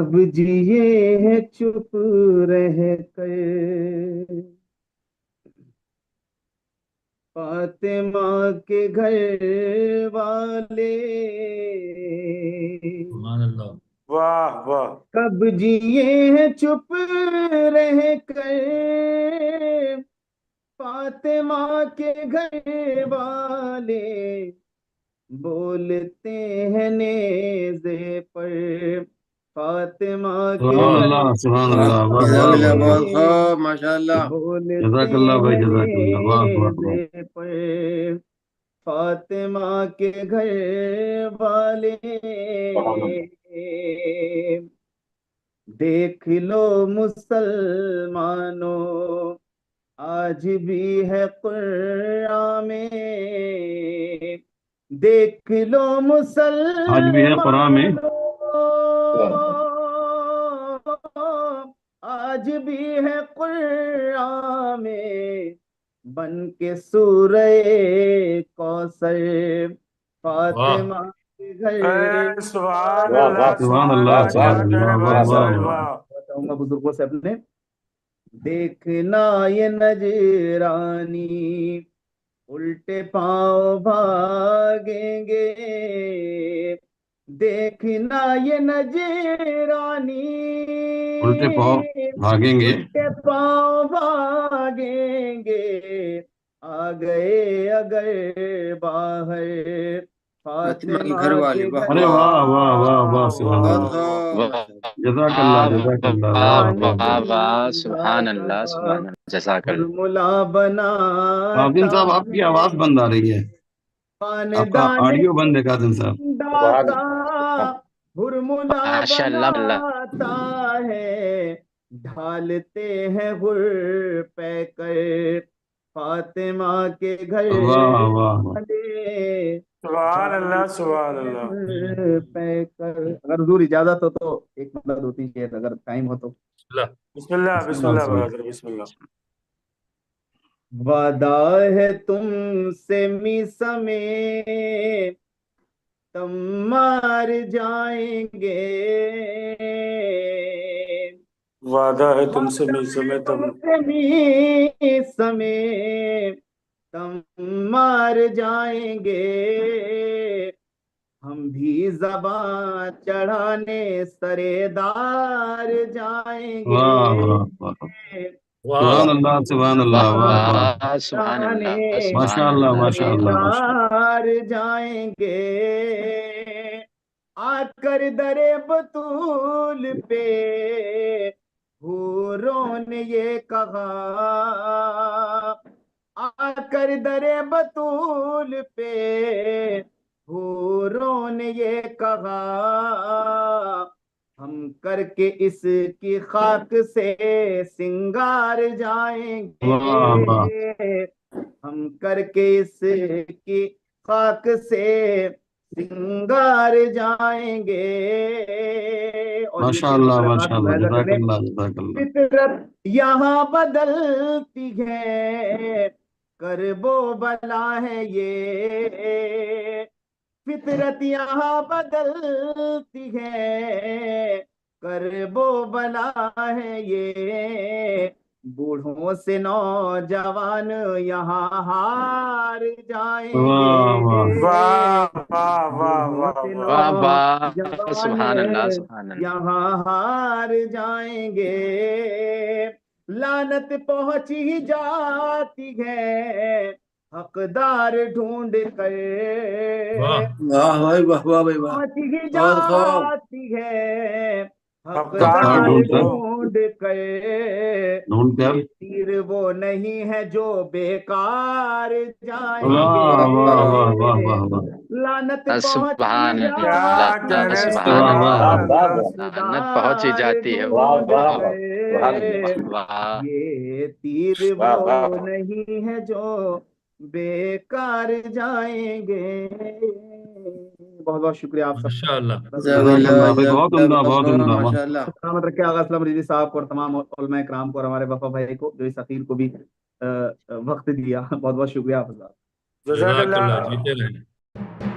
कब जिए हैं चुप रह कर फातिमा के घर वाले। सुभान अल्लाह। वाह वाह। कब जिए हैं चुप रह कर फातिमा के घर वाले। बोलते हैं नेज़े पर फातिमा के सुभान घर अल्लाह, सुभान अल्लाह, वाह वाह जज़ाकल्लाह, वाह बहुत वाह। खूब, वाले। माशाअल्लाह। बोलते जज़ाकल्लाह भाई, हैं जज़ाकल्लाह, वाह वाह वाह। नेज़े पर फातिमा के घर वाले। देख लो मुसलमानों, आज भी है कुरान में। देख लो आज भी है कुरान में। मुसलमानों, आज भी है कुरान में। बन के सूरह कौसर वाह, फातिमा के घर सुभान अल्लाह, वाले। सुभान सुभान अल्लाह, अल्लाह, सुभान क्या कह अल्लाह, रहे वाह भाई वाह साहब, वाह। वाह। बताऊंगा बुजुर्गों से अपने। देखना ये नजरानी उल्टे पांव भागेंगे। देखना ये नजरानी उल्टे पाँव भागेंगे। उल्टे पांव भागेंगे। आ गए अगर बाहर फातिमा के घर फातिमा वाले, के वाह अरे घर वाह, वाह वाह वाह वाह, वाले। सुभान बहुत अल्लाह। खूब, वाह माशाअल्लाह। जज़ाकल्लाह, जज़ाकल्लाह, वाह वाह वाह वाह वाह। वाह, खानदान सुभान अल्लाह, का सुभान अल्लाह, जज़ाकल्लाह। फॉर्मूला बनाता कादिम साहब, आपकी आवाज है। बंद आ रही है। आपका खानदान ऑडियो बंद है कादिम साहब। दाता फॉर्मूला माशाअल्लाह अल्लाह। बनाता है। ढालते हैं गुर पे कर फातिमा के घर वाह वाह वाह। वाले। सुभान अल्लाह, ढालते सुभान हैं अल्लाह। गुर पे कर। अगर हुजूर इजाजत हो तो एक मतलब दो तीन शेर अगर टाइम हो तो। बिस्मिल्लाह, बिस्मिल्लाह, बिस्मिल्लाह बिस्मिल्लाह। बरादर, बिस्मिल्लाह। वादा है तुमसे मिसमे तुम मार जाएंगे। वादा है तुमसे वादा मैं है समय तुम। तुमसे मिसमे तुम मार जाएंगे। हम भी जबां चढ़ाने सरेदार वाह जाएंगे। वाह वाह। वाह सुभान अल्लाह, सुभान अल्लाह, वाह वाह वाह। वाह, सुभान जाने अल्लाह, माशा सुभान अल्लाह, अल्लाह, माशा सुभान अल्लाह, माशा अल्लाह। सरेदार जाएंगे। आकर दरे बतूल पे हूरों ने ये कहा। आकर दरे बतूल पे हूरों ने ये कहा। हम करके इसकी खाक से सिंगार वाह वाह। जाएंगे। हम करके इसकी खाक से सिंगार जाएंगे। और ये माशा शेर अल्लाह, बरक़ात माशा अल्लाह, मुलाहिजा कर लें। जज़ाकल्लाह, जज़ाकल्लाह। फितरत यहाँ बदलती है करबो बला है ये। फितरत यहाँ बदलती है करबो बला है ये। बूढ़ों से नौजवान यहाँ हार जाएंगे। वाह वाह। वाह वाह वाह बूढ़ों वाह से वाह। वाह वाह, नौजवान सुभान अल्लाह, सुभान अल्लाह। यहाँ हार जाएंगे। लानत पहुंच ही जाती है हकदार ढूंढ कर। वाह। वाह भाई, वाह वाह भाई, वाह। पहुंच ही बहुत खूब। जाती है हकदार हकदार हकदार ढूंढ कर। ढूंढो। ढूंढ कर। ढूंढ कर। ये तीर वो नहीं है जो बेकार जाएंगे। वाह वाह वाह, वाह वाह वाह वाह। लानत पहुंच ही सुभान क्या कह अल्लाह, रहे, जाती सुभान वाह वाह अल्लाह। सुभान वाह। है अल्लाह। लानत पहुंच ही हकदार जाती है। ढूंढ वाह कर। वाह। ये तीर वो नहीं है जो बेकार जाएंगे। बहुत बहुत शुक्रिया आप माशा अल्लाह, सबका। जज़ाकल्लाह भाई, बहुत जज़ाकल्लाह, उम्दा, बहुत बहुत खूब, उम्दा, वाह। माशाअल्लाह। सलामत रखे आगा असलम रिजवी साहब को और तमाम उलमा कराम को और हमारे वफा भाई को जो इस अकीर को भी वक्त दिया। बहुत बहुत शुक्रिया आप। जज़ाकल्लाह। जज़ाकल्लाह, जीते रहें।